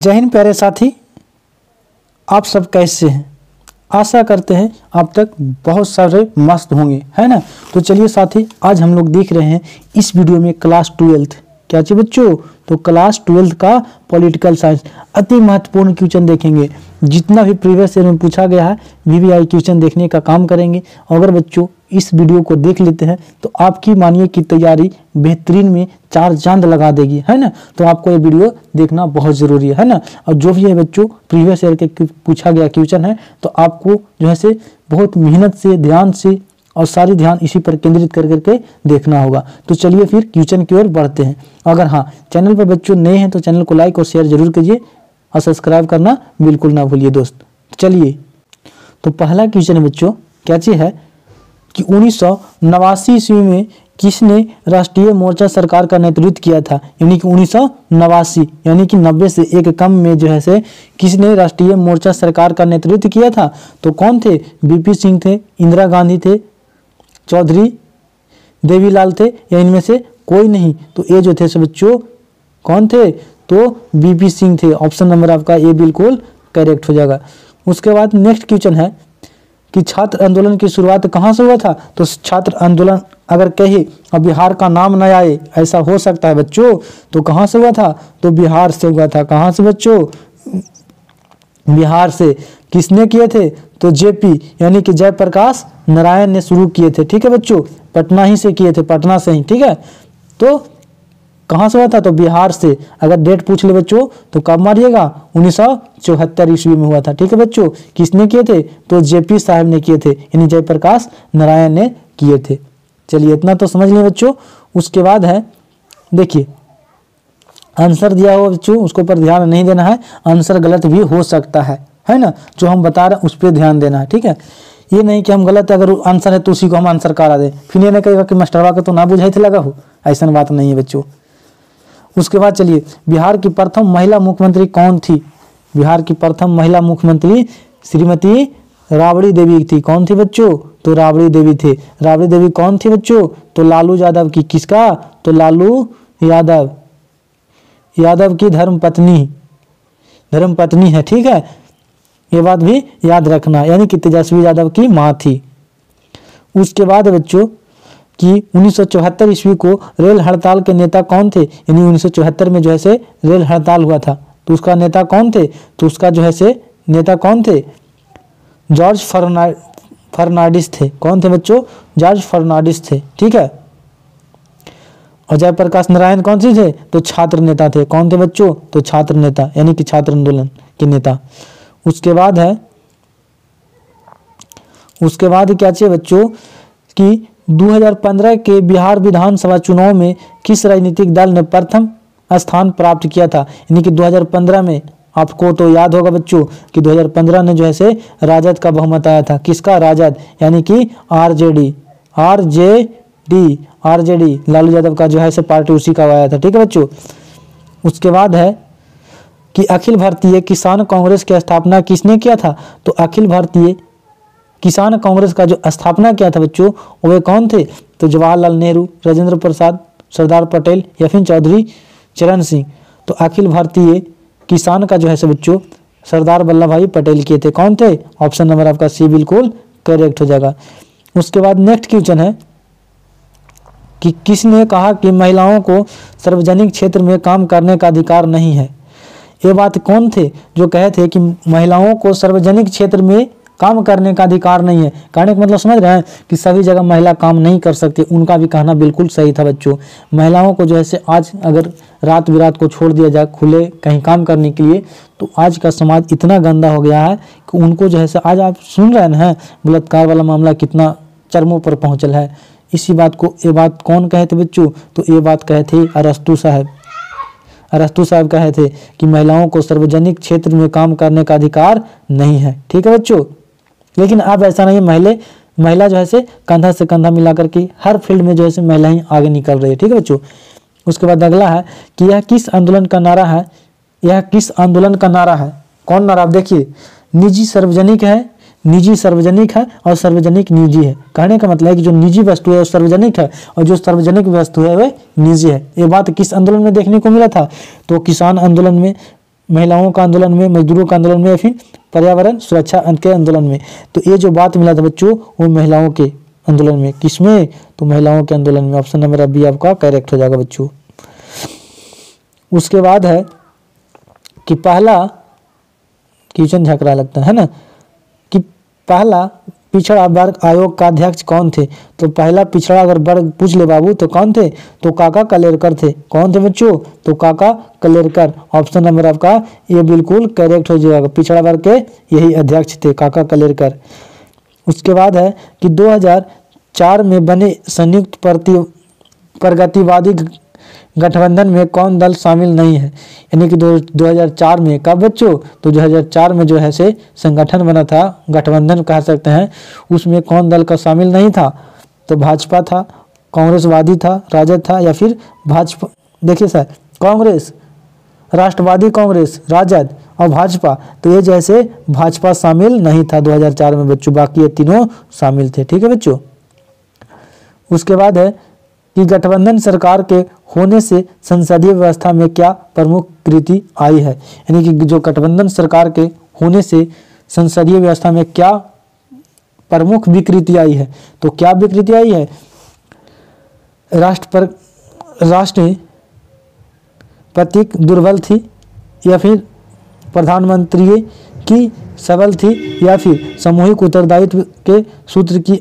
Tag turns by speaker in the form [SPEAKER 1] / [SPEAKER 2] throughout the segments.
[SPEAKER 1] जय हिंद प्यारे साथी, आप सब कैसे हैं? आशा करते हैं आप तक बहुत सारे मस्त होंगे, है ना। तो चलिए साथी, आज हम लोग देख रहे हैं इस वीडियो में क्लास 12th क्या चाहिए बच्चों, तो क्लास 12th का पॉलिटिकल साइंस अति महत्वपूर्ण क्वेश्चन देखेंगे। जितना भी प्रीवियस ईयर में पूछा गया है वीवीआई क्वेश्चन देखने का काम करेंगे। अगर बच्चों इस वीडियो को देख लेते हैं तो आपकी मानिए की तैयारी बेहतरीन में 4 चांद लगा देगी, है ना। तो आपको ये वीडियो देखना बहुत ज़रूरी है ना। और जो भी है बच्चों प्रीवियस ईयर के पूछा गया क्वेश्चन है तो आपको जो है से बहुत मेहनत से, ध्यान से और सारी ध्यान इसी पर केंद्रित कर करके देखना होगा। तो चलिए फिर क्वेश्चन की ओर बढ़ते हैं। अगर हाँ चैनल पर बच्चों नए हैं तो चैनल को लाइक और शेयर जरूर कीजिए और सब्सक्राइब करना बिल्कुल ना भूलिए दोस्त। चलिए तो पहला क्वेश्चन है बच्चों, क्या चीज़ है कि 1989 ईस्वी में किसने राष्ट्रीय मोर्चा सरकार का नेतृत्व किया था, यानी कि 1989 यानी कि 90 से एक कम में जो है से किसने राष्ट्रीय मोर्चा सरकार का नेतृत्व किया था। तो कौन थे? बीपी सिंह थे, इंदिरा गांधी थे, चौधरी देवीलाल थे, या इनमें से कोई नहीं। तो ये जो थे बच्चों कौन थे? तो बीपी सिंह थे। ऑप्शन नंबर आपका ये बिल्कुल करेक्ट हो जाएगा। उसके बाद नेक्स्ट क्वेश्चन है कि छात्र आंदोलन की शुरुआत कहाँ से हुआ था। तो छात्र आंदोलन अगर कहे और बिहार का नाम न आए, ऐसा हो सकता है बच्चों, तो कहाँ से हुआ था? तो बिहार से हुआ था। कहाँ से बच्चों? बिहार से। किसने किए थे? तो जेपी यानी कि जयप्रकाश नारायण ने शुरू किए थे। ठीक है बच्चों, पटना ही से किए थे, पटना से ही। ठीक है, तो कहाँ से हुआ था? तो बिहार से। अगर डेट पूछ ले बच्चों तो कब मारिएगा? 1974 ईस्वी में हुआ था। ठीक है बच्चों, किसने किए थे? तो जेपी साहब ने किए थे, यानी जयप्रकाश नारायण ने किए थे। चलिए इतना तो समझ लें बच्चों। उसके बाद है देखिए आंसर दिया हुआ बच्चों, उसके ऊपर ध्यान नहीं देना है, आंसर गलत भी हो सकता है ना। जो हम बता रहे हैं उस पर ध्यान देना है। ठीक है, ये नहीं कि हम गलत अगर आंसर है तो उसी को हम आंसर करा दें, फिर ये नहीं कहेगा कि मास्टरवा का तो ना बुझाई थे लगा हो, ऐसा बात नहीं है बच्चों। उसके बाद चलिए बिहार की प्रथम महिला मुख्यमंत्री कौन थी? बिहार की प्रथम महिला मुख्यमंत्री श्रीमती राबड़ी देवी थी। कौन थी बच्चों? तो राबड़ी देवी थे। राबड़ी देवी कौन थी बच्चों? तो लालू यादव की। किसका? तो लालू यादव, यादव की धर्मपत्नी है। ठीक है, ये बात भी याद रखना, यानी कि तेजस्वी यादव की माँ थी। उसके बाद बच्चों कि 1974 ईस्वी को रेल हड़ताल के नेता कौन थे, यानी 1974 में जो है से रेल हड़ताल हुआ था तो उसका नेता कौन थे? तो उसका जो है से नेता कौन थे? जॉर्ज फर्नांडिस थे। कौन थे बच्चों? जॉर्ज फर्नांडिस थे। ठीक है, और जयप्रकाश नारायण कौन सी थे? तो छात्र नेता थे। कौन थे बच्चों? तो छात्र नेता, यानी कि छात्र आंदोलन के नेता। उसके बाद क्या चाहिए बच्चों कि 2015 के बिहार विधानसभा चुनाव में किस राजनीतिक दल ने प्रथम स्थान प्राप्त किया था, यानी कि 2015 में आपको तो याद होगा बच्चों कि 2015 में जो है से राजद का बहुमत आया था। किसका? राजद, यानी कि आरजेडी लालू यादव का जो है से पार्टी उसी का आया था। ठीक है बच्चों। उसके बाद है कि अखिल भारतीय किसान कांग्रेस की स्थापना किसने किया था? तो अखिल भारतीय किसान कांग्रेस का जो स्थापना किया था बच्चों वे कौन थे? तो जवाहरलाल नेहरू, राजेंद्र प्रसाद, सरदार पटेल या फिर चौधरी चरण सिंह। तो अखिल भारतीय किसान का जो है से बच्चों सरदार वल्लभ भाई पटेल किए थे। कौन थे? ऑप्शन नंबर आपका सी बिल्कुल करेक्ट हो जाएगा। उसके बाद नेक्स्ट क्वेश्चन है कि किसने कहा कि महिलाओं को सार्वजनिक क्षेत्र में काम करने का अधिकार नहीं है। ये बात कौन थे जो कहे थे कि महिलाओं को सार्वजनिक क्षेत्र में काम करने का अधिकार नहीं है? कहने का मतलब समझ रहे हैं कि सभी जगह महिला काम नहीं कर सकती। उनका भी कहना बिल्कुल सही था बच्चों। महिलाओं को जो है से आज अगर रात बिरात को छोड़ दिया जाए खुले कहीं काम करने के लिए तो आज का समाज इतना गंदा हो गया है कि उनको जो है से आज आप सुन रहे हैं बलात्कार वाला मामला कितना चरमों पर पहुँचल है। इसी बात को ये बात कौन कहे थे बच्चों? तो ये बात कहे थे अरस्तु साहब कहे थे कि महिलाओं को सार्वजनिक क्षेत्र में काम करने का अधिकार नहीं है। ठीक है बच्चों, लेकिन अब ऐसा नहीं है। महिला जो है से कंधा से कंधा मिला करके हर फील्ड में जो है से महिला ही आगे निकल रही है। ठीक है बच्चों। उसके बाद अगला है कि यह किस आंदोलन का नारा है? कौन नारा? आप देखिए, निजी सार्वजनिक है और सार्वजनिक निजी है। कहने का मतलब है कि जो निजी वस्तु है वो सार्वजनिक है और जो सार्वजनिक वस्तु है वह निजी है। ये बात किस आंदोलन में देखने को मिला था? तो किसान आंदोलन में महिलाओं का आंदोलन में, मजदूरों का आंदोलन में, या फिर पर्यावरण सुरक्षा के आंदोलन में? तो ये जो बात मिला था बच्चों वो महिलाओं के आंदोलन में। किसमें? तो महिलाओं के आंदोलन में। ऑप्शन नंबर बी आपका करेक्ट हो जाएगा बच्चों। उसके बाद है कि पहला किचन झकरा लगता है ना, कि पहला पिछड़ा वर्ग आयोग का अध्यक्ष कौन थे? तो पहला पिछड़ा अगर वर्ग पूछ ले बाबू तो कौन थे? तो काका कलेरकर थे। कौन थे बच्चों? तो काका कलेरकर। ऑप्शन नंबर आपका ये बिल्कुल करेक्ट हो जाएगा। पिछड़ा वर्ग के यही अध्यक्ष थे, काका कलेरकर। उसके बाद है कि 2004 में बने संयुक्त प्रगतिवादी गठबंधन में कौन दल शामिल नहीं है? यानी कि 2004 में, कब बच्चों? तो 2004 में जो है से संगठन बना था, गठबंधन कह सकते हैं, उसमें कौन दल का शामिल नहीं था? तो भाजपा था, कांग्रेसवादी था, राजद था, या फिर भाजपा। देखिए सर, कांग्रेस, राष्ट्रवादी कांग्रेस, राजद और भाजपा, तो ये जैसे भाजपा शामिल नहीं था 2004 में बच्चों, बाकी ये तीनों शामिल थे। ठीक है बच्चों। उसके बाद है कि गठबंधन सरकार के होने से संसदीय व्यवस्था में क्या प्रमुख कृति आई है? यानी कि जो गठबंधन सरकार के होने से संसदीय व्यवस्था में क्या प्रमुख विकृति आई है? तो क्या विकृति आई है? राष्ट्रपति दुर्बल थी, या फिर प्रधानमंत्री की सबल थी, या फिर सामूहिक उत्तरदायित्व के सूत्र की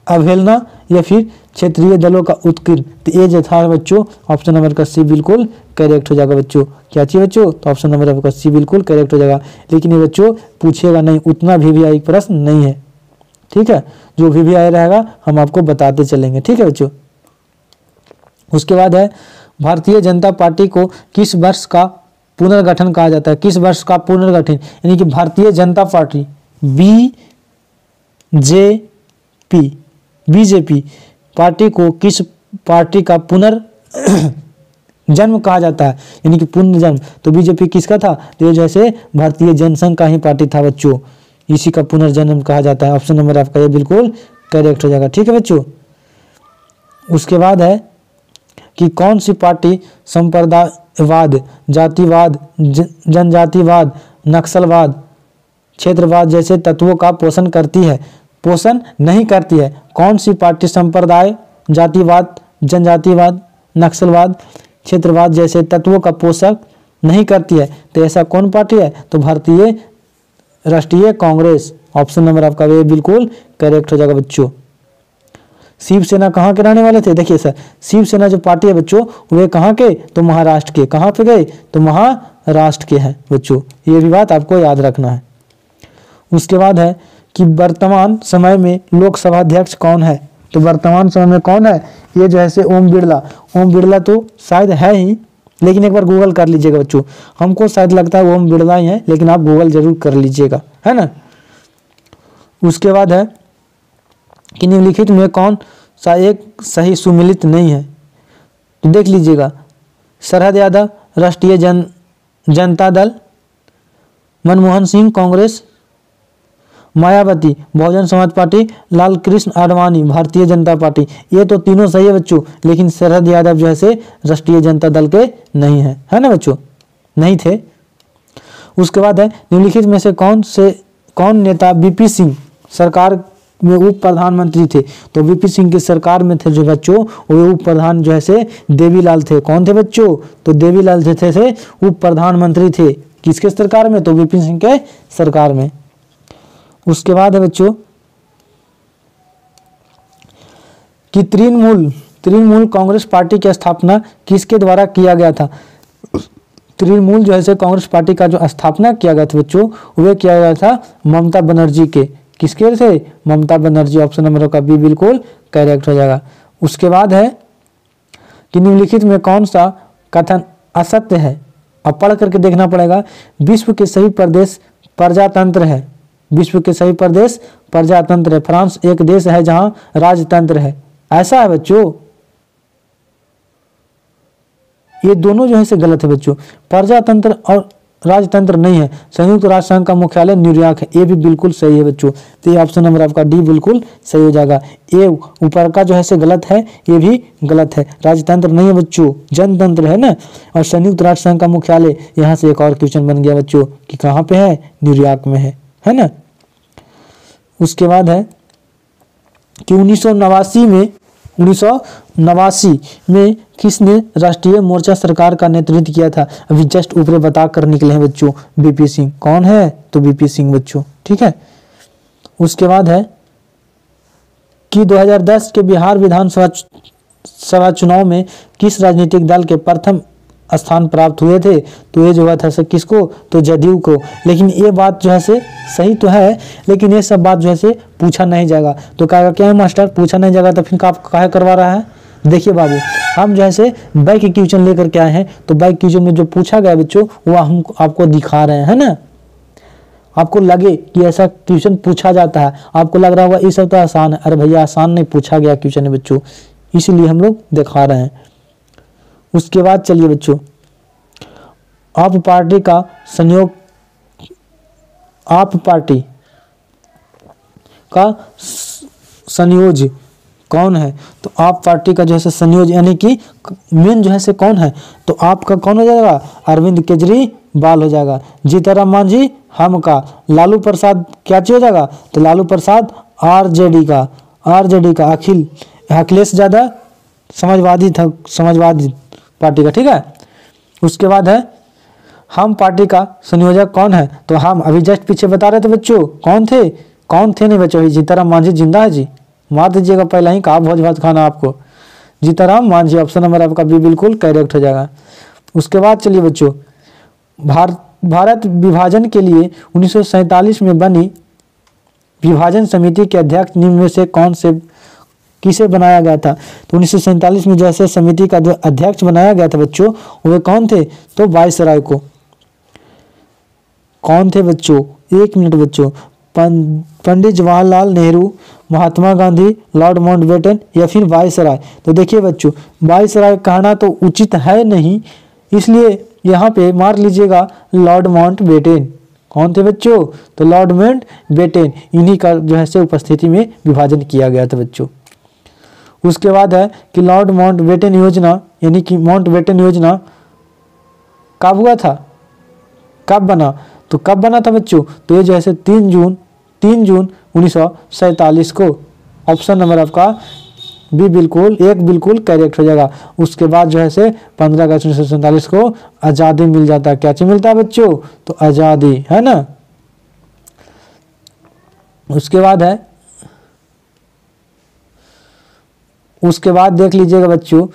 [SPEAKER 1] अवहेलना, या फिर क्षेत्रीय दलों का उत्कीर्ण। तो ये जो था बच्चों ऑप्शन नंबर का सी बिल्कुल करेक्ट हो जाएगा बच्चों। क्या चाहिए बच्चों? तो ऑप्शन नंबर आपका सी बिल्कुल करेक्ट हो जाएगा। लेकिन ये बच्चों पूछेगा नहीं, उतना VVI प्रश्न नहीं है। ठीक है, जो VVI रहेगा हम आपको बताते चलेंगे। ठीक है बच्चों। उसके बाद है भारतीय जनता पार्टी को किस वर्ष का पुनर्गठन कहा जाता है? किस वर्ष का पुनर्गठन? यानी कि Bharatiya Janata party BJP party को किस पार्टी का पुनर्जन्म कहा जाता है? यानी कि पुनर्जन्म। तो बीजेपी किसका था? तो ये जैसे भारतीय जनसंघ का ही पार्टी था बच्चों, इसी का पुनर्जन्म कहा जाता है। ऑप्शन नंबर आपका ये बिल्कुल करेक्ट हो जाएगा। ठीक है बच्चों। उसके बाद है कि कौन सी पार्टी संप्रदायवाद, जातिवाद, जनजातिवाद, नक्सलवाद, क्षेत्रवाद जैसे तत्वों का पोषण करती है? पोषण नहीं करती है। कौन सी पार्टी संप्रदाय, जातिवाद, जनजातिवाद, नक्सलवाद, क्षेत्रवाद जैसे तत्वों का पोषण नहीं करती है? तो ऐसा कौन पार्टी है? तो भारतीय राष्ट्रीय कांग्रेस। ऑप्शन नंबर आपका ये बिल्कुल करेक्ट हो जाएगा बच्चों। शिवसेना कहाँ के रहने वाले थे? देखिए सर, शिवसेना जो पार्टी है बच्चों वे कहाँ के? तो महाराष्ट्र के। कहाँ पे गए? तो महाराष्ट्र के हैं बच्चों, ये भी बात आपको याद रखना है। उसके बाद है कि वर्तमान समय में लोकसभा अध्यक्ष कौन है? तो वर्तमान समय में कौन है? ये जो है से ओम बिरला। ओम बिरला तो शायद है ही, लेकिन एक बार गूगल कर लीजिएगा बच्चों। हमको शायद लगता है ओम बिरला ही है, लेकिन आप गूगल जरूर कर लीजिएगा, है ना। उसके बाद है कि निम्नलिखित में कौन सा एक सही सुमिलित नहीं है? तो देख लीजिएगा, शरद यादव राष्ट्रीय जनता दल, मनमोहन सिंह कांग्रेस, मायावती बहुजन समाज पार्टी, लाल कृष्ण आडवाणी भारतीय जनता पार्टी। ये तो तीनों सही है बच्चों, लेकिन शरद यादव जो है से राष्ट्रीय जनता दल के नहीं है ना बच्चों, नहीं थे। उसके बाद है निम्नलिखित में से कौन नेता VP सिंह सरकार में उप प्रधानमंत्री थे? तो VP सिंह की सरकार में थे जो बच्चों वो उप प्रधान जो है से देवीलाल थे। कौन थे बच्चों? तो देवीलाल थे उप प्रधानमंत्री थे। किसके सरकार में? तो VP सिंह के सरकार में। उसके बाद है बच्चों कि तृणमूल कांग्रेस पार्टी की स्थापना किसके द्वारा किया गया था? तृणमूल जो है कांग्रेस पार्टी का जो स्थापना किया गया था बच्चों वे किया गया था ममता बनर्जी के। किसके थे? ममता बनर्जी। ऑप्शन नंबर का बी बिल्कुल करेक्ट हो जाएगा। उसके बाद है कि निम्नलिखित में कौन सा कथन असत्य है? अब पढ़ करके देखना पड़ेगा। विश्व के सभी प्रदेश प्रजातंत्र है। विश्व के सभी प्रदेश प्रजातंत्र है। फ्रांस एक देश है जहां राजतंत्र है। ऐसा है बच्चों, ये दोनों जो है से गलत है बच्चों। प्रजातंत्र और राजतंत्र नहीं है। संयुक्त राष्ट्र संघ का मुख्यालय न्यूयॉर्क है। ये भी बिल्कुल सही है बच्चों। तो ये ऑप्शन नंबर आपका डी बिल्कुल सही हो जाएगा। ये ऊपर का जो है से गलत है, ये भी गलत है। राजतंत्र नहीं है बच्चों, जनतंत्र है ना। और संयुक्त राष्ट्र संघ का मुख्यालय, यहाँ से एक और क्वेश्चन बन गया बच्चों कि कहाँ पे है, न्यूयॉर्क में है ना। उसके बाद है कि 1989 में किसने राष्ट्रीय मोर्चा सरकार का नेतृत्व किया था। अभी जस्ट ऊपर बता कर निकले हैं बच्चों, बीपी सिंह। कौन है, तो बीपी सिंह बच्चों, ठीक है। उसके बाद है कि 2010 के बिहार विधानसभा चुनाव में किस राजनीतिक दल के प्रथम स्थान प्राप्त हुए थे। तो ये जो हुआ था सर किसको, तो जदयू को। लेकिन ये बात जो है से सही तो है, लेकिन ये सब बात जो है से पूछा नहीं जाएगा। तो कहेगा क्या है मास्टर, पूछा नहीं जाएगा तो फिर आप काहे करवा रहा है। देखिए बाबू, हम जो है से बैक क्वेश्चन लेकर के आए हैं, तो बैक क्वेश्चन में जो पूछा गया बच्चों वो हम आपको दिखा रहे हैं ना। आपको लगे कि ऐसा क्वेश्चन पूछा जाता है, आपको लग रहा होगा ये सब तो आसान है। अरे भैया आसान नहीं पूछा गया क्वेश्चन है बच्चों, इसीलिए हम लोग दिखा रहे हैं। उसके बाद चलिए बच्चों, आप पार्टी का संयोग, आप पार्टी का संयोज कौन है। तो आप पार्टी का जो है संयोज यानी कि मेन जो है से कौन है, तो आपका कौन हो जाएगा, अरविंद केजरीवाल हो जाएगा। जीतनराम मांझी हम का, लालू प्रसाद क्या चीज हो जाएगा, तो लालू प्रसाद आरजेडी का, अखिलेश यादव समाजवादी पार्टी का, ठीक है। उसके बाद है हम पार्टी का संयोजक कौन है। तो हम अभी जस्ट पीछे बता रहे थे बच्चों, कौन थे नहीं बच्चों, जीतनराम मांझी जिंदा है जी, मार दीजिएगा पहला ही, कहा भोज भात खाना आपको। जीतनराम मांझी ऑप्शन नंबर आपका बी बिल्कुल करेक्ट हो जाएगा। उसके बाद चलिए बच्चों, भारत विभाजन के लिए 1947 में बनी विभाजन समिति के अध्यक्ष निम्न में से कौन से किसे बनाया गया था। तो 1947 में जैसे समिति का जो अध्यक्ष बनाया गया था बच्चों, वे कौन थे, तो वायसराय को। कौन थे बच्चों, एक मिनट बच्चों, पंडित जवाहरलाल नेहरू, महात्मा गांधी, लॉर्ड माउंटबेटन या फिर वायसराय। तो देखिए बच्चों, वायसराय कहना तो उचित है नहीं, इसलिए यहाँ पे मार लीजिएगा लॉर्ड माउंटबेटन। कौन थे बच्चों, तो लॉर्ड माउंटबेटन, इन्हीं का जो है से उपस्थिति में विभाजन किया गया था बच्चों। उसके बाद है कि लॉर्ड माउंटबेटन योजना यानी कि माउंटबेटन योजना कब हुआ था, कब बना, तो कब बना था बच्चों, तो ये जो है 3 जून 1947 को। ऑप्शन नंबर आपका बी बिल्कुल करेक्ट हो जाएगा। उसके बाद जो है 15 अगस्त 1947 को आज़ादी मिल जाता है। क्या चीज मिलता है बच्चों, तो आज़ादी, है ना। उसके बाद देख लीजिएगा बच्चों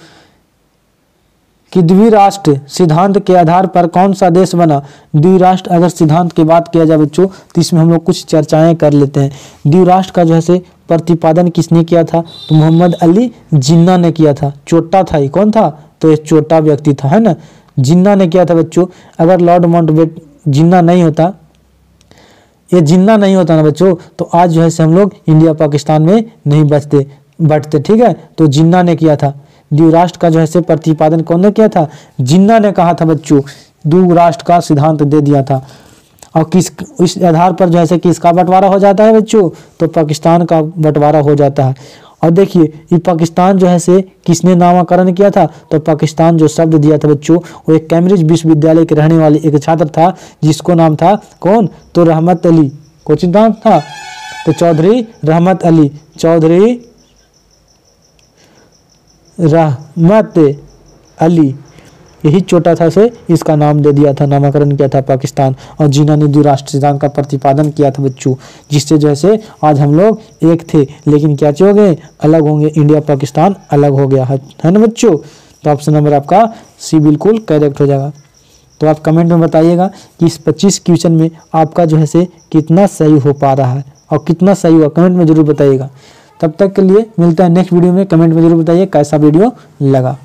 [SPEAKER 1] कि द्विराष्ट्र सिद्धांत के आधार पर कौन सा देश बना। द्विराष्ट्र अगर सिद्धांत की बात किया जाए बच्चों, तो इसमें हम लोग कुछ चर्चाएं कर लेते हैं। द्विराष्ट्र का जो है प्रतिपादन किसने किया था, तो मोहम्मद अली जिन्ना ने किया था। चोटा था, ये कौन था, तो ये चोटा व्यक्ति था, है ना, जिन्ना ने किया था बच्चों। अगर लॉर्ड माउंटबेटन जिन्ना नहीं होता ना बच्चों, तो आज जो है हम लोग इंडिया पाकिस्तान में नहीं बटते, ठीक है। तो जिन्ना ने किया था। द्विराष्ट्र का जो है प्रतिपादन कौन ने किया था, जिन्ना ने कहा था बच्चों, द्विराष्ट्र का सिद्धांत दे दिया था। और इस आधार पर जो है किसका बंटवारा हो जाता है बच्चों, तो पाकिस्तान का बंटवारा हो जाता है। और देखिए ये पाकिस्तान जो है किसने नामकरण किया था, तो पाकिस्तान जो शब्द दिया था बच्चों, वो एक कैम्ब्रिज विश्वविद्यालय के रहने वाले एक छात्र था, जिसको नाम था कौन, तो रहमत अली। कोचिंग नाम था, तो चौधरी रहमत अली, यही छोटा था से इसका नाम दे दिया था, नामकरण किया था पाकिस्तान। और जिन्होंने द्विराष्ट्र सिद्धांत का प्रतिपादन किया था बच्चों, जिससे जैसे आज हम लोग एक थे, लेकिन क्या हो गए, अलग होंगे, इंडिया पाकिस्तान अलग हो गया है ना बच्चों। तो ऑप्शन नंबर आपका सी बिल्कुल करेक्ट हो जाएगा। तो आप कमेंट में बताइएगा कि इस 25 क्वेश्चन में आपका जो है कितना सही हो पा रहा है और कितना सही हुआ, कमेंट में जरूर बताइएगा। तब तक के लिए मिलता है नेक्स्ट वीडियो में। कमेंट में जरूर बताइए कैसा वीडियो लगा।